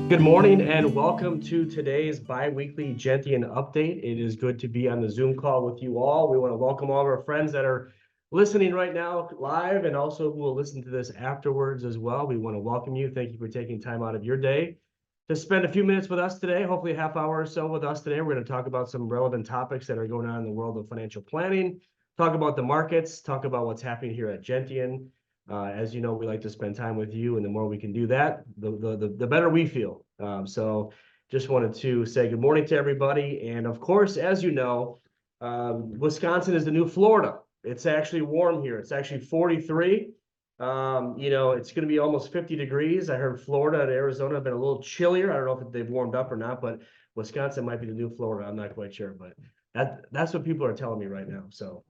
Good morning and welcome to today's bi-weekly Gentian update. It is good to be on the Zoom call with you all. We want to welcome all of our friends that are listening right now live and also who will listen to this afterwards as well. We want to welcome you. Thank you for taking time out of your day to spend a few minutes with us today, hopefully a half hour or so with us today. We're going to talk about some relevant topics that are going on in the world of financial planning, talk about the markets, talk about what's happening here at Gentian. As you know, we like to spend time with you, and the more we can do that, the better we feel. So just wanted to say good morning to everybody. And of course, as you know, Wisconsin is the new Florida. It's actually warm here. It's actually 43. It's going to be almost 50 degrees. I heard Florida and Arizona have been a little chillier. I don't know if they've warmed up or not, but Wisconsin might be the new Florida. I'm not quite sure, but that's what people are telling me right now. So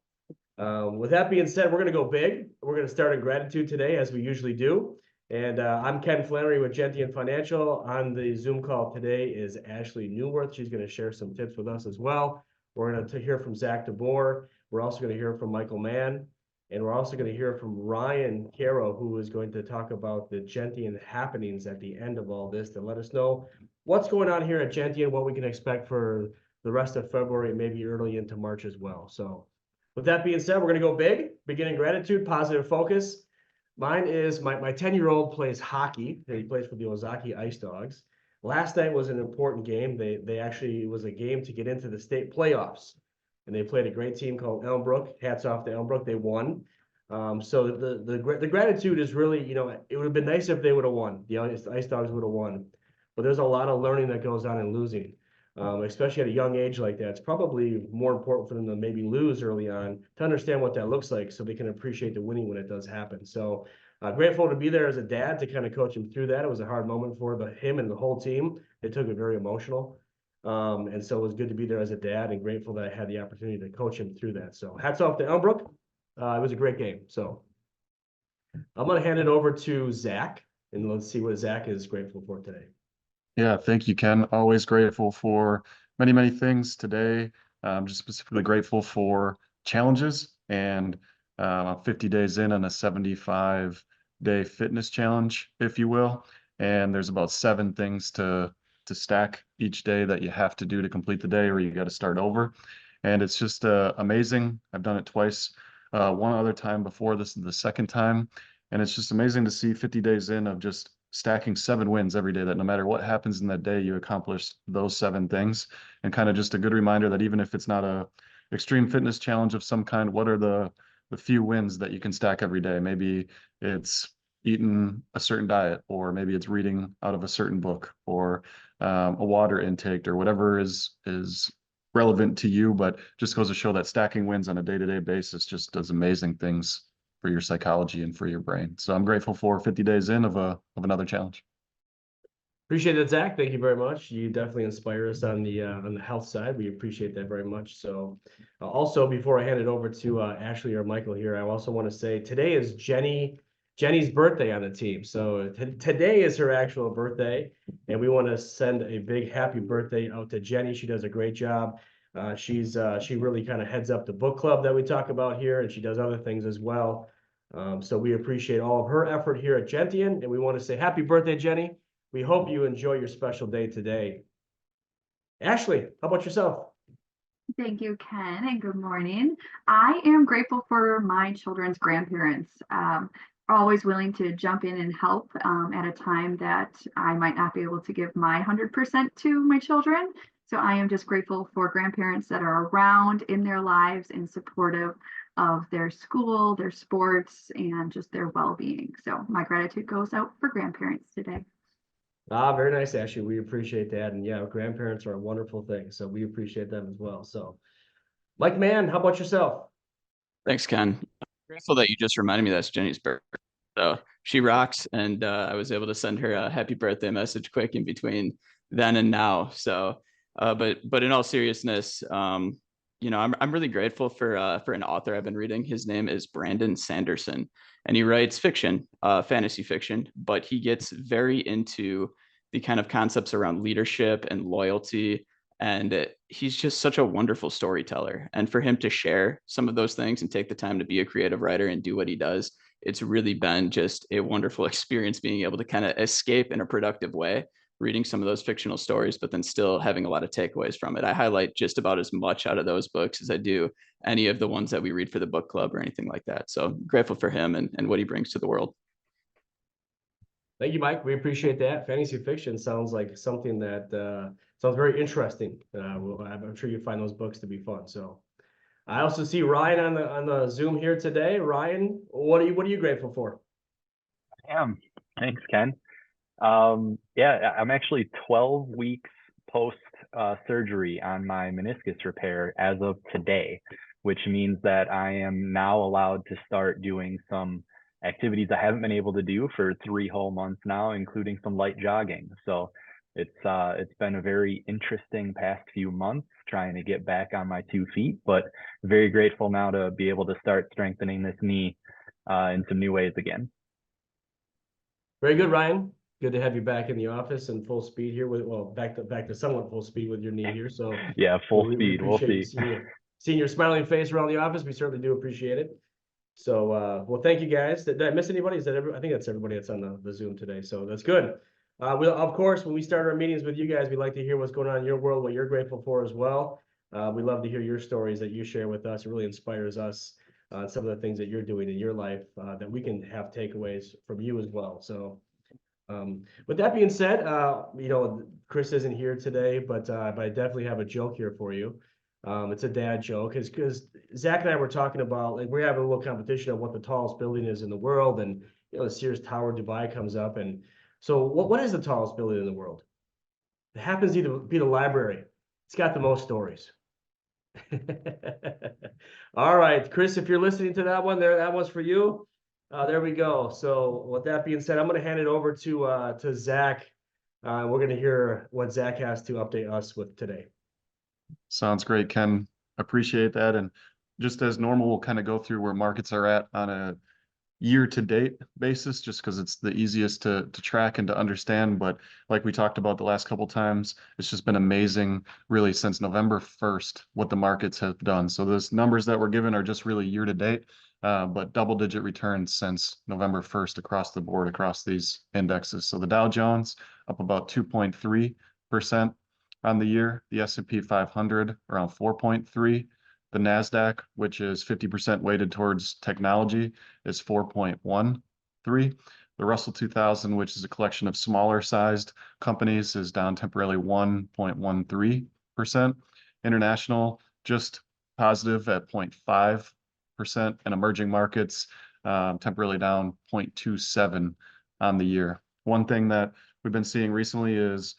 with that being said, we're going to go big. We're going to start in gratitude today, as we usually do. And I'm Ken Flannery with Gentian Financial. On the Zoom call today is Ashley Newworth. She's going to share some tips with us as well. We're going to hear from Zach DeBoer. We're also going to hear from Michael Mann. And we're also going to hear from Ryan Caro, who is going to talk about the Gentian happenings at the end of all this to let us know what's going on here at Gentian, what we can expect for the rest of February, maybe early into March as well. So with that being said, we're going to go big, beginning gratitude, positive focus. Mine is my 10-year-old plays hockey. He plays for the Ozaki Ice Dogs. Last night was an important game. They actually, it was a game to get into the state playoffs. And they played a great team called Elmbrook. Hats off to Elmbrook. They won. So the gratitude is really, it would have been nice if they would have won. The Ice Dogs would have won. But there's a lot of learning that goes on in losing. Especially at a young age like that. It's probably more important for them to maybe lose early on to understand what that looks like so they can appreciate the winning when it does happen. So grateful to be there as a dad to kind of coach him through that. It was a hard moment for him and the whole team. They took it very emotional. And so it was good to be there as a dad and grateful that I had the opportunity to coach him through that. So hats off to Elmbrook. It was a great game. So I'm going to hand it over to Zach and let's see what Zach is grateful for today. Yeah, thank you, Ken. Always grateful for many, many things today. I'm just specifically grateful for challenges and 50 days in on a 75-day fitness challenge, if you will. And there's about 7 things to stack each day that you have to do to complete the day, or you got to start over. And it's just amazing. I've done it twice. One other time before, this is the second time. And it's just amazing to see 50 days in of just stacking 7 wins every day, that no matter what happens in that day, you accomplish those 7 things. And kind of just a good reminder that even if it's not a extreme fitness challenge of some kind, what are the few wins that you can stack every day? Maybe it's eating a certain diet, or maybe it's reading out of a certain book, or a water intake, or whatever is relevant to you, but just goes to show that stacking wins on a day-to-day basis just does amazing things for your psychology and for your brain. So I'm grateful for 50 days in of another challenge. Appreciate it, Zach. Thank you very much. You definitely inspire us on the health side. We appreciate that very much. So also, before I hand it over to Ashley or Michael here, I also want to say today is Jenny's birthday on the team. So today is her actual birthday, and we want to send a big happy birthday out to Jenny. She does a great job. She really kind of heads up the book club that we talk about here, and she does other things as well. So we appreciate all of her effort here at Gentian, and we want to say happy birthday, Jenny. We hope you enjoy your special day today. Ashley, how about yourself? Thank you, Ken, and good morning. I am grateful for my children's grandparents. Always willing to jump in and help at a time that I might not be able to give my 100% to my children. So I am just grateful for grandparents that are around in their lives and supportive of their school, their sports, and just their well-being. So my gratitude goes out for grandparents today. Very nice, Ashley. We appreciate that. And yeah, grandparents are a wonderful thing. So we appreciate them as well. So Mike Mann, how about yourself? Thanks, Ken. I'm grateful that you just reminded me that's Jenny's birthday. So she rocks, and I was able to send her a happy birthday message quick in between then and now. So, but in all seriousness, I'm really grateful for an author I've been reading. His name is Brandon Sanderson, and he writes fiction, fantasy fiction, but he gets very into the kind of concepts around leadership and loyalty. And he's just such a wonderful storyteller. And for him to share some of those things and take the time to be a creative writer and do what he does, it's really been just a wonderful experience being able to kind of escape in a productive way reading some of those fictional stories, but then still having a lot of takeaways from it. I highlight just about as much out of those books as I do any of the ones that we read for the book club or anything like that. So grateful for him and what he brings to the world. Thank you, Mike. We appreciate that. Fantasy fiction sounds like something that sounds very interesting. I'm sure you find those books to be fun. So I also see Ryan on the Zoom here today. Ryan, what are you grateful for? Thanks, Ken. Yeah, I'm actually 12 weeks post surgery on my meniscus repair as of today, which means that I am now allowed to start doing some activities I haven't been able to do for 3 whole months now, including some light jogging. So it's been a very interesting past few months trying to get back on my 2 feet, but very grateful now to be able to start strengthening this knee in some new ways again. Very good, Ryan. Good to have you back in the office and full speed here with, well, back to somewhat full speed with your knee here. So yeah, full we speed. We'll see. Seeing your smiling face around the office, we certainly do appreciate it. So, well, thank you guys. Did I miss anybody? I think that's everybody that's on the Zoom today. So that's good. We'll, of course, when we start our meetings with you guys, we like to hear what's going on in your world, what you're grateful for as well. We love to hear your stories that you share with us. It really inspires us on some of the things that you're doing in your life that we can have takeaways from you as well. So with that being said, Chris isn't here today, but I definitely have a joke here for you. It's a dad joke because Zach and I were talking about, like, we're having a little competition on what the tallest building is in the world, and the Sears Tower Dubai comes up, and so what is the tallest building in the world? It happens to be the library. It's got the most stories. All right, Chris, if you're listening to that one, that one's for you. There we go. So with that being said, I'm going to hand it over to Zach. We're going to hear what Zach has to update us with today. Sounds great, Ken. Appreciate that. And just as normal, we'll kind of go through where markets are at on a year-to-date basis, just because it's the easiest to track and to understand. But like we talked about the last couple times, it's just been amazing, really, since November 1st, what the markets have done. So those numbers that we're given are just really year-to-date, but double-digit returns since November 1st across the board, across these indexes. So the Dow Jones up about 2.3% on the year, the S&P 500 around 4.3%. The NASDAQ, which is 50% weighted towards technology, is 4.13. The Russell 2000, which is a collection of smaller sized companies, is down temporarily 1.13%. International, just positive at 0.5%. And emerging markets, temporarily down 0.27 on the year. One thing that we've been seeing recently is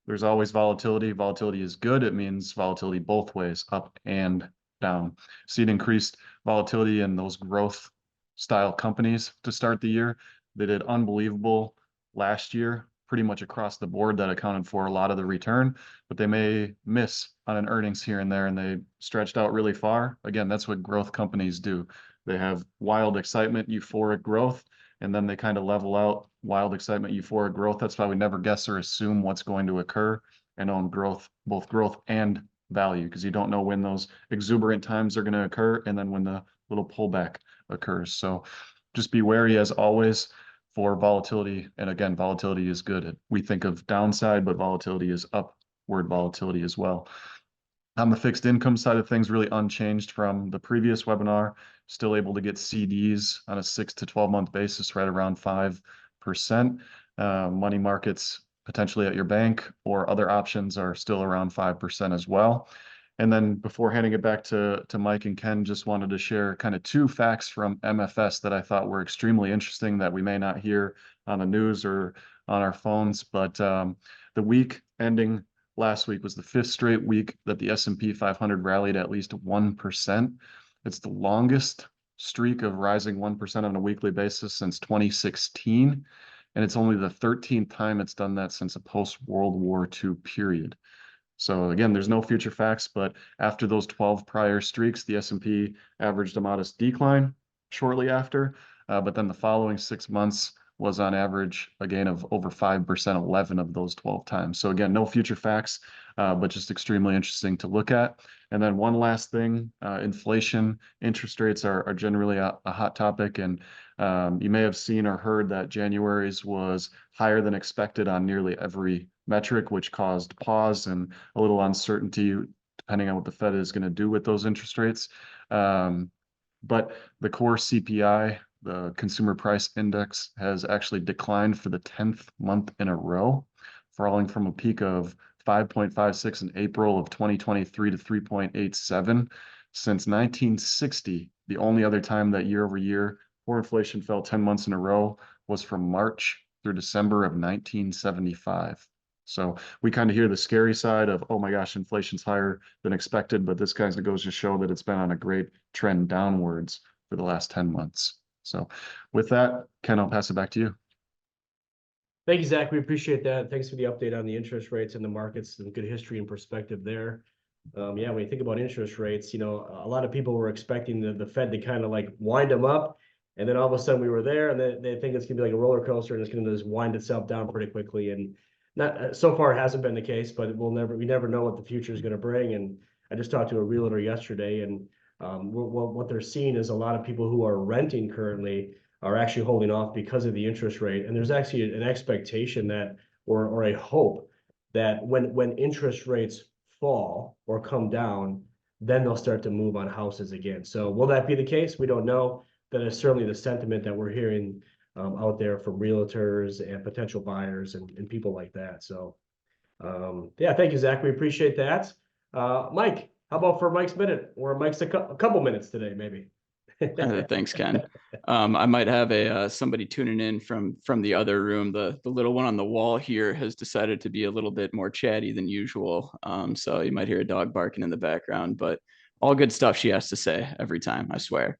there's always volatility. Volatility is good. It means volatility both ways, up and down. Seen increased volatility in those growth style companies to start the year. They did unbelievable last year, pretty much across the board. That accounted for a lot of the return, but they may miss on an earnings here and there, and they stretched out really far. Again, that's what growth companies do. They have wild excitement, euphoric growth, and then they kind of level out. Wild excitement, euphoric growth. That's why we never guess or assume what's going to occur and own growth, both growth and value, because you don't know when those exuberant times are going to occur and then when the little pullback occurs. So just be wary as always for volatility. And again, volatility is good. We think of downside, but volatility is upward volatility as well. On the fixed income side of things, really unchanged from the previous webinar. Still able to get CDs on a 6 to 12 month basis right around 5%. Money markets potentially at your bank or other options are still around 5% as well. And then before handing it back to Mike and Ken, just wanted to share kind of 2 facts from MFS that I thought were extremely interesting that we may not hear on the news or on our phones. But the week ending last week was the 5th straight week that the S&P 500 rallied at least 1%. It's the longest streak of rising 1% on a weekly basis since 2016. And it's only the 13th time it's done that since a post-World War II period. So again, there's no future facts, but after those 12 prior streaks, the S&P averaged a modest decline shortly after. But then the following 6 months was on average a gain of over 5%, 11 of those 12 times. So again, no future facts, but just extremely interesting to look at. And then one last thing, inflation, interest rates are generally a hot topic. And you may have seen or heard that January's was higher than expected on nearly every metric, which caused pause and a little uncertainty depending on what the Fed is going to do with those interest rates. But the core CPI, the consumer price index, has actually declined for the 10th month in a row, falling from a peak of 5.56 in April of 2023 to 3.87 since 1960. The only other time that year over year core inflation fell 10 months in a row was from March through December of 1975. So we kind of hear the scary side of, oh my gosh, inflation's higher than expected, but this kind of goes to show that it's been on a great trend downwards for the last 10 months. So with that, Ken, I'll pass it back to you. Thank you, Zach. We appreciate that. Thanks for the update on the interest rates and the markets and good history and perspective there. Yeah, when you think about interest rates, a lot of people were expecting the Fed to kind of like wind them up. And then all of a sudden we were there and they think it's going to be like a roller coaster and it's going to just wind itself down pretty quickly. And not so far it hasn't been the case, but we never know what the future is going to bring. And I just talked to a realtor yesterday, and what they're seeing is a lot of people who are renting currently are actually holding off because of the interest rate. And there's actually an expectation that, or a hope that when interest rates fall or come down, then they'll start to move on houses again. So will that be the case? We don't know. That is certainly the sentiment that we're hearing out there from realtors and potential buyers and people like that. So yeah, thank you, Zach. We appreciate that. Mike, how about for Mike's minute, or Mike's a couple minutes today, maybe? Thanks, Ken. I might have somebody tuning in from the other room. The little one on the wall here has decided to be a little bit more chatty than usual. So you might hear a dog barking in the background, but all good stuff she has to say every time, I swear.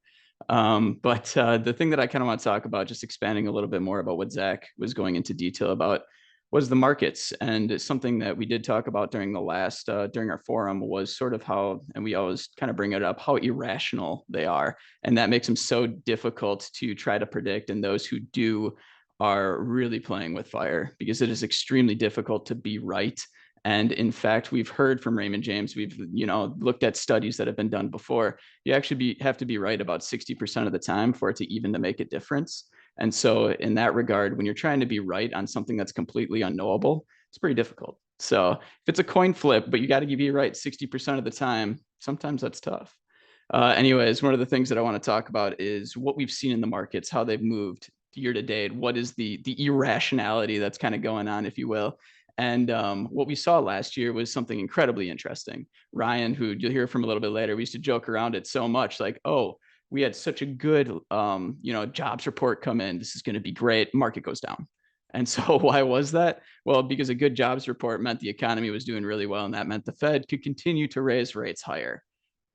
But the thing that I kind of want to talk about, just expanding a little bit more about what Zach was going into detail about, was the markets. And something that we did talk about during during our forum was sort of how, and we always kind of bring it up, how irrational they are. And that makes them so difficult to try to predict. And those who do are really playing with fire, because it is extremely difficult to be right. And in fact, we've heard from Raymond James, we've looked at studies that have been done before. You actually have to be right about 60% of the time for it to make a difference. And so in that regard, when you're trying to be right on something that's completely unknowable, it's pretty difficult. So if it's a coin flip, but you got to be right 60% of the time, sometimes that's tough. Anyways, one of the things that I want to talk about is what we've seen in the markets, how they've moved year to date. What is the irrationality that's kind of going on, if you will. And what we saw last year was something incredibly interesting. Ryan, who you'll hear from a little bit later, we used to joke around it so much, like, oh, we had such a good, jobs report come in. This is going to be great. Market goes down. And so why was that? Well, because a good jobs report meant the economy was doing really well, and that meant the Fed could continue to raise rates higher.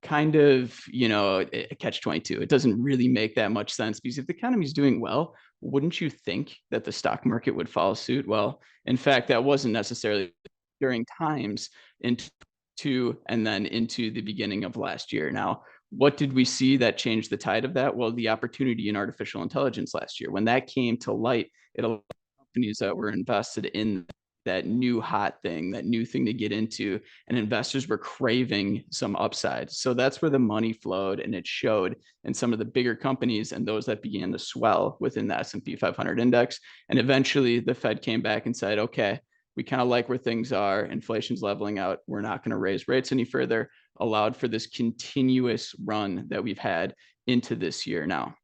Kind of, a catch-22. It doesn't really make that much sense, because if the economy is doing well, wouldn't you think that the stock market would follow suit? Well, in fact, that wasn't necessarily during times into and then into the beginning of last year. Now, what did we see that changed the tide of that? Well, the opportunity in artificial intelligence last year. When that came to light, it allowed companies that were invested in that new hot thing, that new thing to get into, and investors were craving some upside. So that's where the money flowed, and it showed in some of the bigger companies and those that began to swell within the S&P 500 index. And eventually the Fed came back and said, okay, we kind of like where things are. Inflation's leveling out. We're not going to raise rates any further. Allowed for this continuous run that we've had into this year. Now,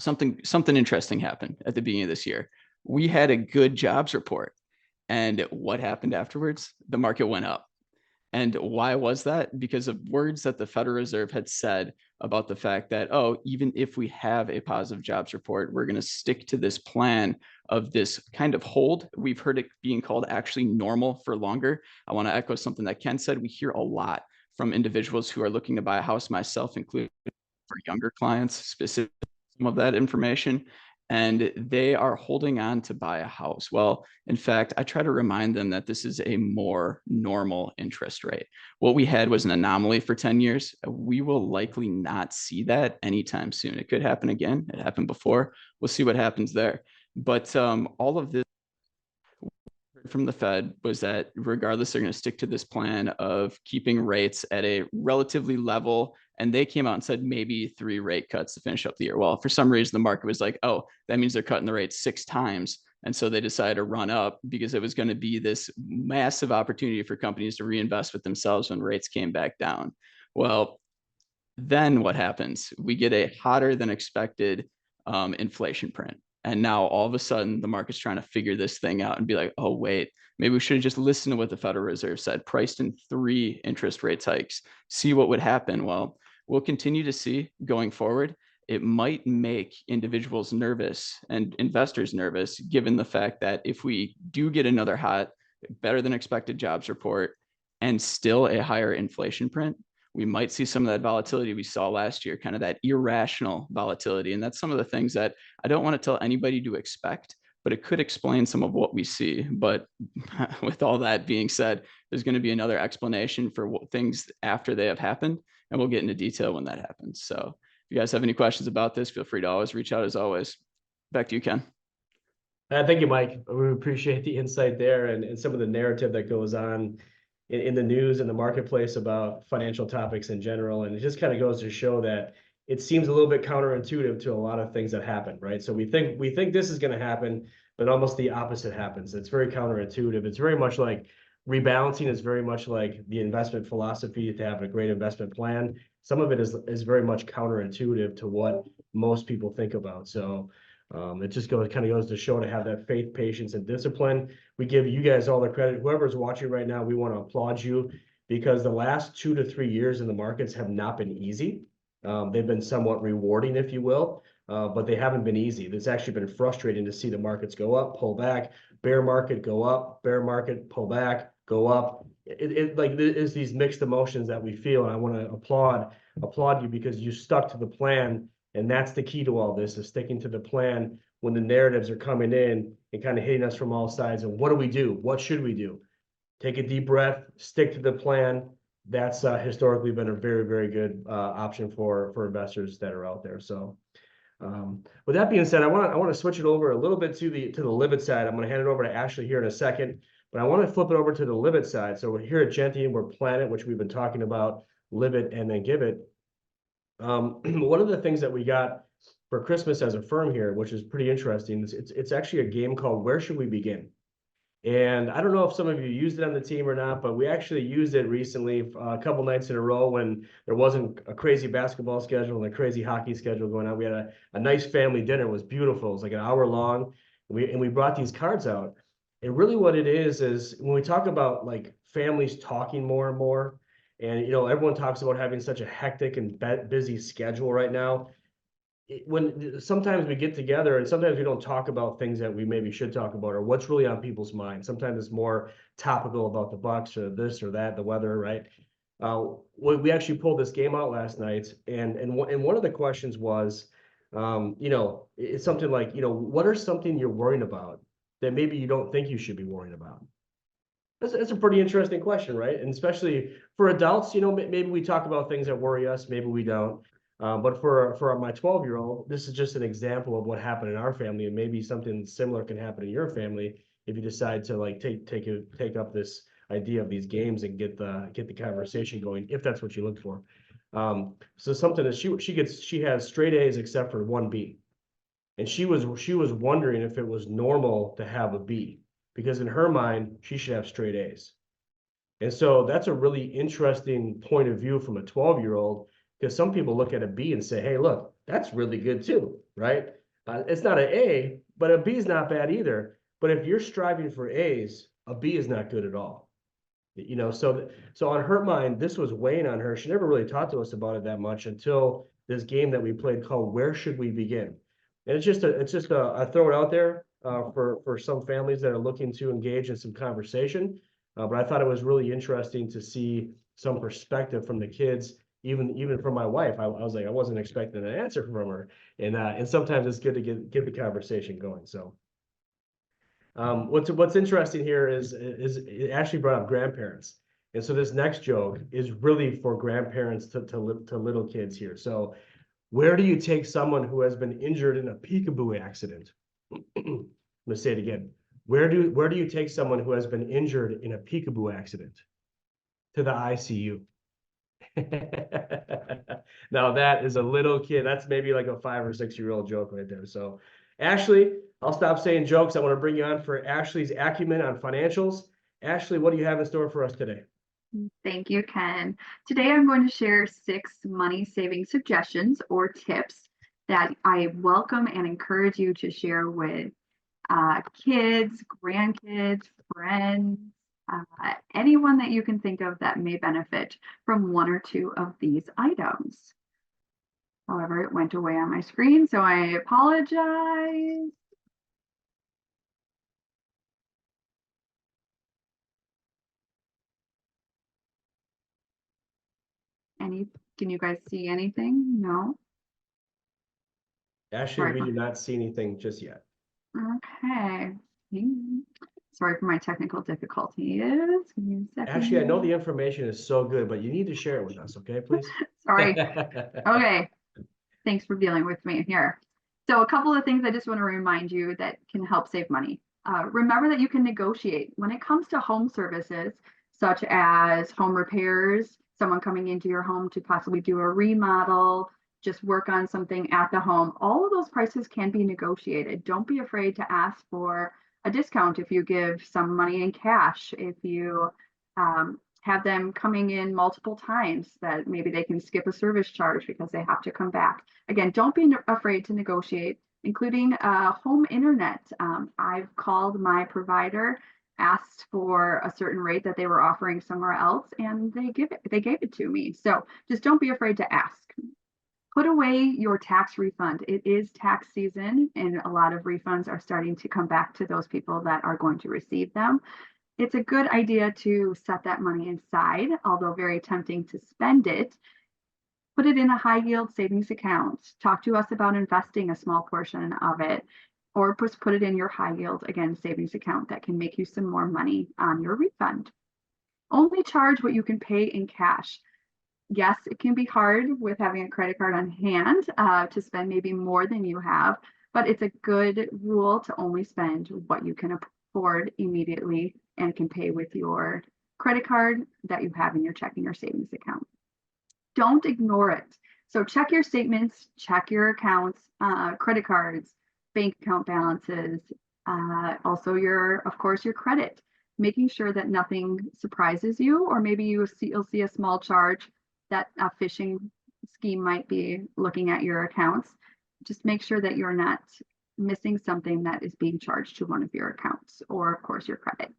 something interesting happened at the beginning of this year. We had a good jobs report. And what happened afterwards? The market went up. And why was that? Because of words that the Federal Reserve had said about the fact that, oh, even if we have a positive jobs report, we're going to stick to this plan of this kind of hold. We've heard it being called actually normal for longer. I want to echo something that Ken said. We hear a lot from individuals who are looking to buy a house, myself included, for younger clients, specifically some of that information. And they are holding on to buy a house. Well, in fact, I try to remind them that this is a more normal interest rate. What we had was an anomaly for 10 years. We will likely not see that anytime soon. It could happen again. It happened before. We'll see what happens there. But all of this from the Fed was that regardless, they're going to stick to this plan of keeping rates at a relatively level. And they came out and said maybe 3 rate cuts to finish up the year. Well, for some reason, the market was like, oh, that means they're cutting the rates 6 times. And so they decided to run up because it was going to be this massive opportunity for companies to reinvest with themselves when rates came back down. Well, then what happens? We get a hotter than expected inflation print. And now all of a sudden the market's trying to figure this thing out and be like, oh, wait, maybe we should have just listened to what the Federal Reserve said, priced in 3 interest rate hikes, see what would happen. Well, we'll continue to see going forward. It might make individuals nervous and investors nervous, given the fact that if we do get another hot, better than expected jobs report and still a higher inflation print, we might see some of that volatility we saw last year, kind of that irrational volatility. And that's some of the things that I don't want to tell anybody to expect, but it could explain some of what we see. But with all that being said, there's going to be another explanation for what things after they have happened, and we'll get into detail when that happens. So if you guys have any questions about this, feel free to always reach out as always. Back to you, Ken. Thank you, Mike. We appreciate the insight there and some of the narrative that goes on in the news and the marketplace about financial topics in general. And it just kind of goes to show that it seems a little bit counterintuitive to a lot of things that happen, right? So we think this is going to happen, but almost the opposite happens. It's very counterintuitive. It's very much like rebalancing is very much like the investment philosophy to have a great investment plan. Some of it is very much counterintuitive to what most people think about. So it just kind of goes to show to have that faith, patience, and discipline. We give you guys all the credit. Whoever's watching right now, we want to applaud you because the last 2 to 3 years in the markets have not been easy. They've been somewhat rewarding, if you will, but they haven't been easy. It's actually been frustrating to see the markets go up, pull back, bear market, go up, bear market, pull back, go up. It is these mixed emotions that we feel, and I want to applaud you because you stuck to the plan. And that's the key to all this, is sticking to the plan when the narratives are coming in and kind of hitting us from all sides. And what do we do? What should we do? Take a deep breath, stick to the plan. That's historically been a very, very good option for investors that are out there. So with that being said, I want to switch it over a little bit to the Livet side. I'm going to hand it over to Ashley here in a second, but I want to flip it over to the Livet side. So we're here at Gentian, we're Planet, which we've been talking about, Livet and then Give It. One of the things that we got for Christmas as a firm here, which is pretty interesting, it's actually a game called Where Should We Begin? And I don't know if some of you used it on the team or not, but we actually used it recently a couple nights in a row when there wasn't a crazy basketball schedule and a crazy hockey schedule going on. We had a nice family dinner. It was beautiful. It was like an hour long. And we brought these cards out. And really what it is when we talk about like families talking more and more, and everyone talks about having such a hectic and busy schedule right now. When sometimes we get together and sometimes we don't talk about things that we maybe should talk about or what's really on people's minds. Sometimes it's more topical about the Bucks or this or that, the weather, right? We actually pulled this game out last night, and one of the questions was, it's something like, what are something you're worrying about that maybe you don't think you should be worrying about? That's a pretty interesting question, right? And especially for adults, maybe we talk about things that worry us, maybe we don't. But for my 12-year-old, this is just an example of what happened in our family, and maybe something similar can happen in your family if you decide to like take up this idea of these games and get the conversation going, if that's what you look for. So something that she has straight A's except for 1 B, and she was wondering if it was normal to have a B, because in her mind she should have straight A's. And so that's a really interesting point of view from a 12-year-old. Because some people look at a B and say, hey, look, that's really good too, right? It's not an A, but a B is not bad either. But if you're striving for A's, a B is not good at all. So on her mind, this was weighing on her. She never really talked to us about it that much until this game that we played called Where Should We Begin? And it's just I throw it out there for some families that are looking to engage in some conversation. But I thought it was really interesting to see some perspective from the kids. Even from my wife, I was like, I wasn't expecting an answer from her, and sometimes it's good to get the conversation going. So, what's interesting here is it actually brought up grandparents, and so this next joke is really for grandparents to little kids here. So, where do you take someone who has been injured in a peekaboo accident? I'm gonna say it again. Where do you take someone who has been injured in a peekaboo accident? To the ICU. Now that is a little kid. That's maybe like a 5 or 6 year old joke right there. So Ashley, I'll stop saying jokes. I want to bring you on for Ashley's acumen on financials. Ashley, what do you have in store for us today? Thank you, Ken. Today I'm going to share 6 money saving suggestions or tips that I welcome and encourage you to share with kids, grandkids, friends, anyone that you can think of that may benefit from 1 or 2 of these items. However, it went away on my screen, so I apologize. Can you guys see anything? No? Ashley, we do not see anything just yet. Okay. Sorry for my technical difficulties. Give me a second. Ashley, I know the information is so good, but you need to share it with us, okay, please? Sorry. Okay. Thanks for dealing with me here. So a couple of things I just want to remind you that can help save money. Remember that you can negotiate when it comes to home services, such as home repairs, someone coming into your home to possibly do a remodel, just work on something at the home. All of those prices can be negotiated. Don't be afraid to ask for a discount if you give some money in cash, if you have them coming in multiple times, that maybe they can skip a service charge because they have to come back. Again, don't be afraid to negotiate, including home internet. I've called my provider, asked for a certain rate that they were offering somewhere else, and they gave it to me. So just don't be afraid to ask. Put away your tax refund. It is tax season, and a lot of refunds are starting to come back to those people that are going to receive them. It's a good idea to set that money aside, although very tempting to spend it. Put it in a high yield savings account. Talk to us about investing a small portion of it, or just put it in your high yield, again, savings account that can make you some more money on your refund. Only charge what you can pay in cash. Yes, it can be hard with having a credit card on hand to spend maybe more than you have, but it's a good rule to only spend what you can afford immediately and can pay with your credit card that you have in your checking or savings account. Don't ignore it. So check your statements, check your accounts, credit cards, bank account balances, also of course, your credit, making sure that nothing surprises you, or maybe you'll see a small charge that a phishing scheme might be looking at your accounts. Just make sure that you're not missing something that is being charged to one of your accounts, or of course your credit.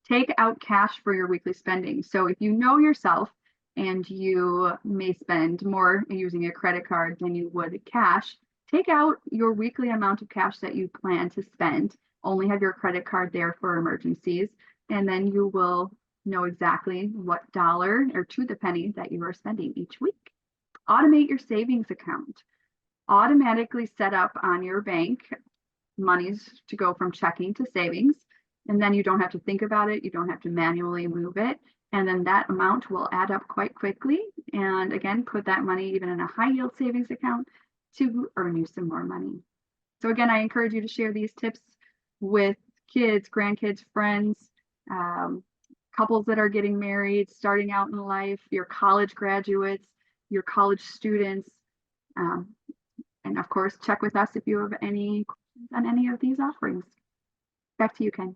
Take out cash for your weekly spending. So if you know yourself and you may spend more using a credit card than you would cash, take out your weekly amount of cash that you plan to spend. Only have your credit card there for emergencies, and then you will know exactly what dollar or to the penny that you are spending each week. Automate your savings account. Automatically set up on your bank monies to go from checking to savings, and then you don't have to think about it. You don't have to manually move it. And then that amount will add up quite quickly. And again, put that money even in a high yield savings account to earn you some more money. So again, I encourage you to share these tips with kids, grandkids, friends, couples that are getting married, starting out in life, your college graduates, your college students. And of course, check with us if you have any questions on any of these offerings. Back to you, Ken.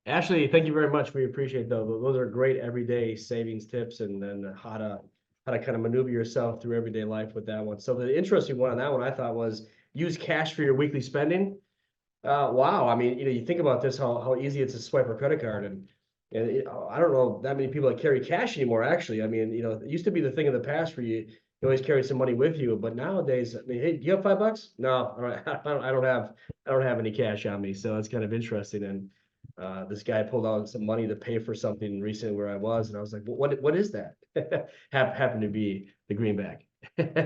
Ashley, thank you very much. We appreciate those. Those are great everyday savings tips, and then how to kind of maneuver yourself through everyday life with that one. So the interesting one on that one I thought was use cash for your weekly spending. Wow, I mean, you think about this, how easy it's to swipe a credit card, and I don't know that many people that carry cash anymore. Actually, I mean, it used to be the thing of the past where you always carry some money with you, but nowadays, I mean, hey, do you have $5? No, I don't have any cash on me, so it's kind of interesting. And this guy pulled out some money to pay for something recently where I was, and I was like, well, what is that? Happened to be the greenback.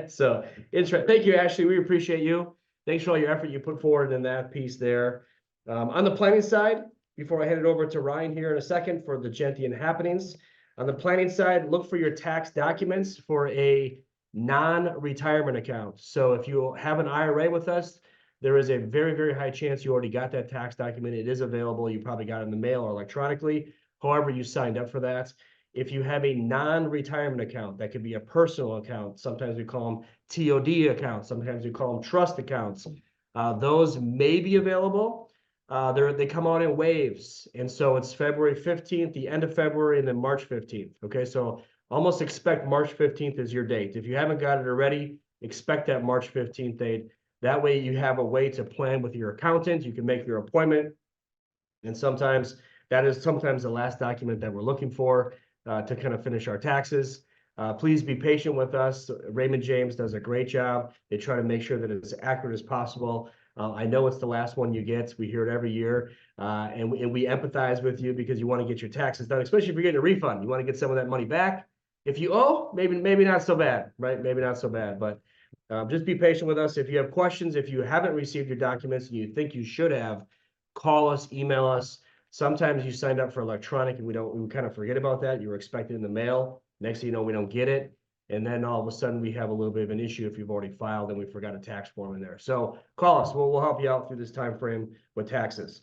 So interesting. Thank you, Ashley. We appreciate you. Thanks for all your effort you put forward in that piece there. On the planning side, before I hand it over to Ryan here in a second for the Gentian happenings, on the planning side, look for your tax documents for a non-retirement account. So if you have an IRA with us, there is a very, very high chance you already got that tax document. It is available. You probably got it in the mail or electronically. However, you signed up for that. If you have a non-retirement account, that could be a personal account. Sometimes we call them TOD accounts. Sometimes we call them trust accounts. Those may be available. They come out in waves. And so it's February 15th, the end of February, and then March 15th. Okay, so almost expect March 15th as your date. If you haven't got it already, expect that March 15th date. That way you have a way to plan with your accountant. You can make your appointment. And sometimes that is sometimes the last document that we're looking for to kind of finish our taxes. Please be patient with us. Raymond James does a great job. They try to make sure that it's as accurate as possible. I know it's the last one you get. We hear it every year. And we empathize with you because you want to get your taxes done, especially if you're getting a refund. You want to get some of that money back. If you owe, maybe not so bad, right? Maybe not so bad, but just be patient with us. If you have questions, if you haven't received your documents and you think you should have, call us, email us. Sometimes you signed up for electronic and we kind of forget about that. You were expected in the mail. Next thing you know, we don't get it. And then all of a sudden we have a little bit of an issue if you've already filed and we forgot a tax form in there. So call us. We'll help you out through this time frame with taxes.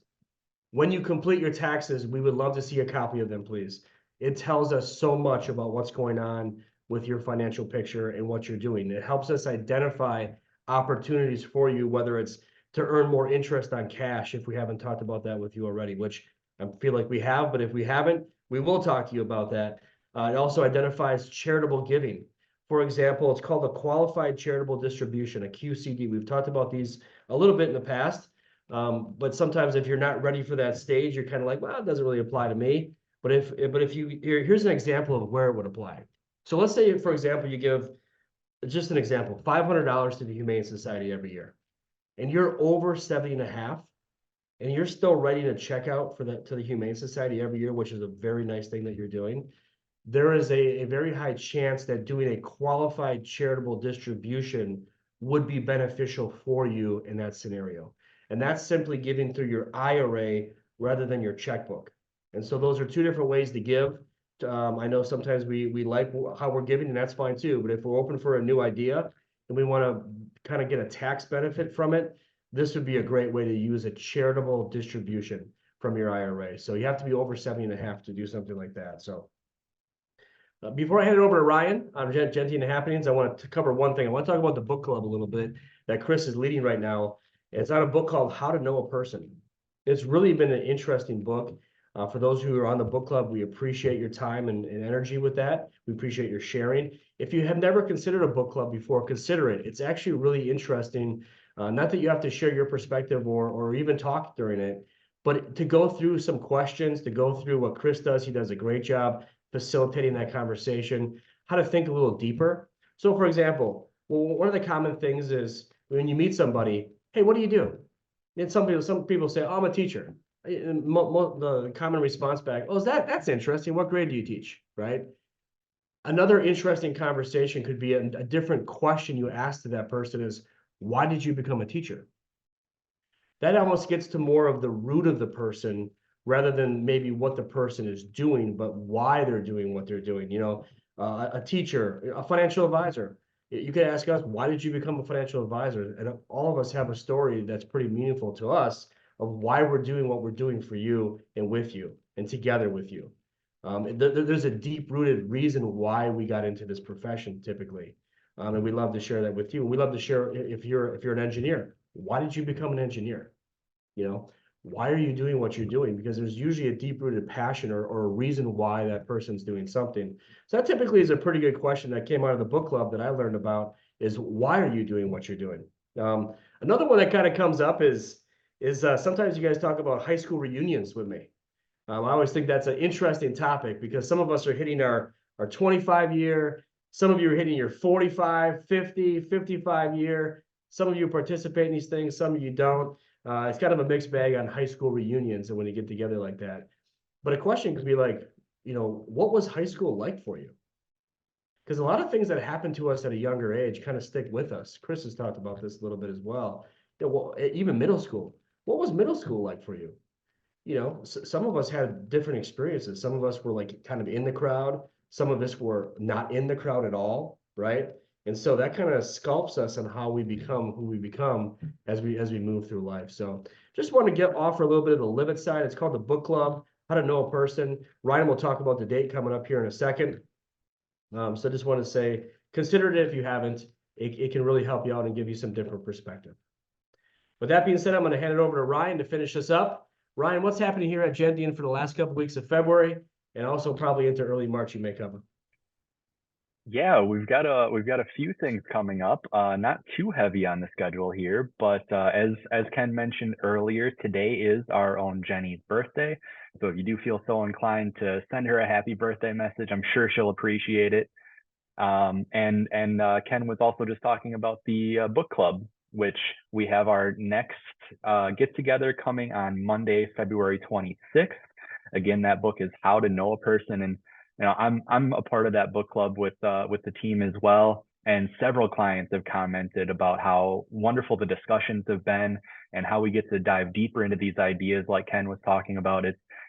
When you complete your taxes, we would love to see a copy of them, please. It tells us so much about what's going on with your financial picture and what you're doing. It helps us identify opportunities for you, whether it's to earn more interest on cash, if we haven't talked about that with you already, which I feel like we have, but if we haven't, we will talk to you about that. It also identifies charitable giving. For example, it's called a qualified charitable distribution, a QCD. We've talked about these a little bit in the past, but sometimes if you're not ready for that stage, you're kind of like, well, it doesn't really apply to me. But here's an example of where it would apply. So let's say, for example, you give, just an example, $500 to the Humane Society every year, and you're over 70 and a half, and you're still writing a check out for that to the Humane Society every year, which is a very nice thing that you're doing. There is a very high chance that doing a qualified charitable distribution would be beneficial for you in that scenario. And that's simply giving through your IRA rather than your checkbook. And so those are two different ways to give. I know sometimes we like how we're giving, and that's fine too. But if we're open for a new idea and we want to kind of get a tax benefit from it, this would be a great way to use a charitable distribution from your IRA. So you have to be over 70 and a half to do something like that. So before I hand it over to Ryan on Gentian Happenings, I want to cover one thing. I want to talk about the book club a little bit that Chris is leading right now. It's on a book called How to Know a Person. It's really been an interesting book. For those who are on the book club, we appreciate your time and energy with that. We appreciate your sharing. If you have never considered a book club before, consider it. It's actually really interesting. Not that you have to share your perspective or even talk during it, but to go through some questions, to go through what Chris does. He does a great job facilitating that conversation, how to think a little deeper. So for example, one of the common things is when you meet somebody, hey, what do you do? And some people say, oh, I'm a teacher. The common response back, oh, that's interesting. What grade do you teach, right? Another interesting conversation could be a different question you ask to that person is, why did you become a teacher? That almost gets to more of the root of the person rather than maybe what the person is doing, but why they're doing what they're doing. You know, a teacher, a financial advisor. You could ask us, why did you become a financial advisor? And all of us have a story that's pretty meaningful to us of why we're doing what we're doing for you and with you and together with you. There's a deep-rooted reason why we got into this profession typically. And we love to share that with you. We love to share if you're an engineer, why did you become an engineer? You know, why are you doing what you're doing? Because there's usually a deep-rooted passion or a reason why that person's doing something. So that typically is a pretty good question that came out of the book club that I learned about is why are you doing what you're doing? Another one that kind of comes up is sometimes you guys talk about high school reunions with me. I always think that's an interesting topic because some of us are hitting our 25 year, some of you are hitting your 45, 50, 55 year. Some of you participate in these things, some of you don't. It's kind of a mixed bag on high school reunions and when you get together like that. But a question could be like, you know, what was high school like for you? Because a lot of things that happen to us at a younger age kind of stick with us. Chris has talked about this a little bit as well. You know, well, even middle school. What was middle school like for you? You know, some of us had different experiences. Some of us were like kind of in the crowd. Some of us were not in the crowd at all, right? And so that kind of sculpts us on how we become who we become as we move through life. So just want to offer a little bit of the live it side. It's called the book club, How to Know a Person. Ryan will talk about the date coming up here in a second. So just want to say, consider it if you haven't. It can really help you out and give you some different perspective. With that being said, I'm going to hand it over to Ryan to finish this up. Ryan, what's happening here at Gentian for the last couple of weeks of February, and also probably into early March you may cover? Yeah, we've got a few things coming up. Not too heavy on the schedule here, but as Ken mentioned earlier, today is our own Jenny's birthday. So if you do feel so inclined to send her a happy birthday message, I'm sure she'll appreciate it. And Ken was also just talking about the book club, which we have our next get together coming on Monday, February 26th. Again, that book is How to Know a Person, and I'm a part of that book club with the team as well. And several clients have commented about how wonderful the discussions have been and how we get to dive deeper into these ideas like Ken was talking about.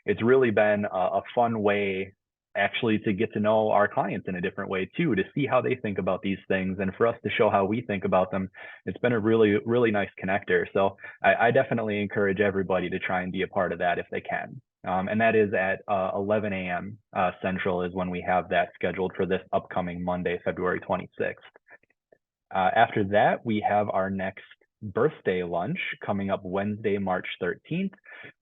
It's really been a fun way actually to get to know our clients in a different way too, to see how they think about these things and for us to show how we think about them. It's been a really, really nice connector. So I definitely encourage everybody to try and be a part of that if they can. And that is at 11 a.m. Central is when we have that scheduled for this upcoming Monday, February 26th. After that, we have our next birthday lunch coming up Wednesday, March 13th.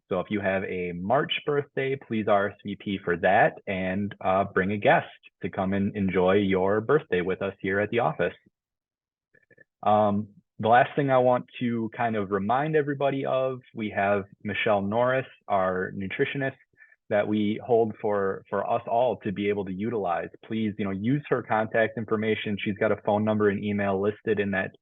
So if you have a March birthday, please RSVP for that and bring a guest to come and enjoy your birthday with us here at the office. The last thing I want to kind of remind everybody of, we have Michelle Norris, our nutritionist, that we hold for us all to be able to utilize. Please, use her contact information. She's got a phone number and email listed in that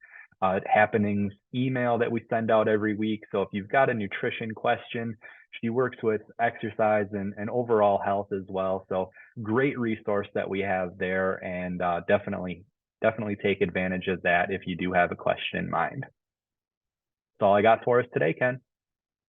happenings email that we send out every week. So if you've got a nutrition question, she works with exercise and overall health as well. So great resource that we have there, and definitely take advantage of that if you do have a question in mind. That's all I got for us today, Ken.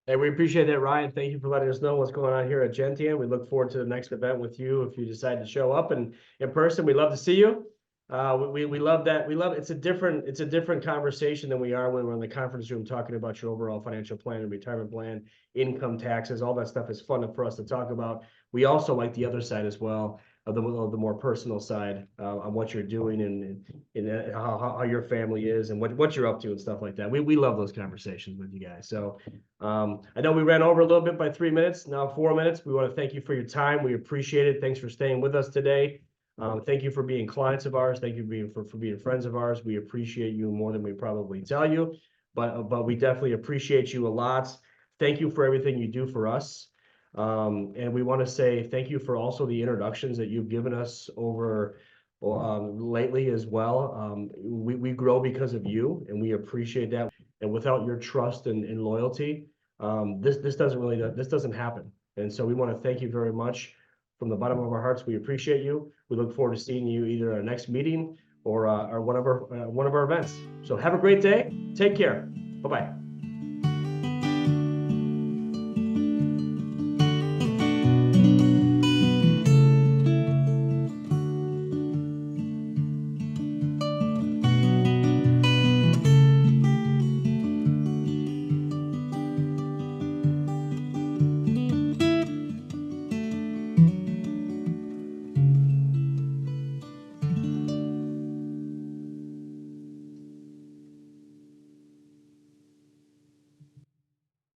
Hey, we appreciate that, Ryan. Thank you for letting us know what's going on here at Gentian. We look forward to the next event with you if you decide to show up in person. We'd love to see you. We love that. It's a different conversation than we are when we're in the conference room talking about your overall financial plan and retirement plan, income taxes, all that stuff is fun for us to talk about. We also like the other side as well, of the more personal side on what you're doing and how your family is and what you're up to and stuff like that. We love those conversations with you guys. So I know we ran over a little bit by 3 minutes, now 4 minutes. We want to thank you for your time. We appreciate it. Thanks for staying with us today. Thank you for being clients of ours. Thank you for being friends of ours. We appreciate you more than we probably tell you, but we definitely appreciate you a lot. Thank you for everything you do for us. And we want to say thank you for also the introductions that you've given us over lately as well. We grow because of you, and we appreciate that. And without your trust and loyalty, this doesn't happen. And so we want to thank you very much from the bottom of our hearts. We appreciate you. We look forward to seeing you either at our next meeting or one of our events. So have a great day. Take care. Bye-bye.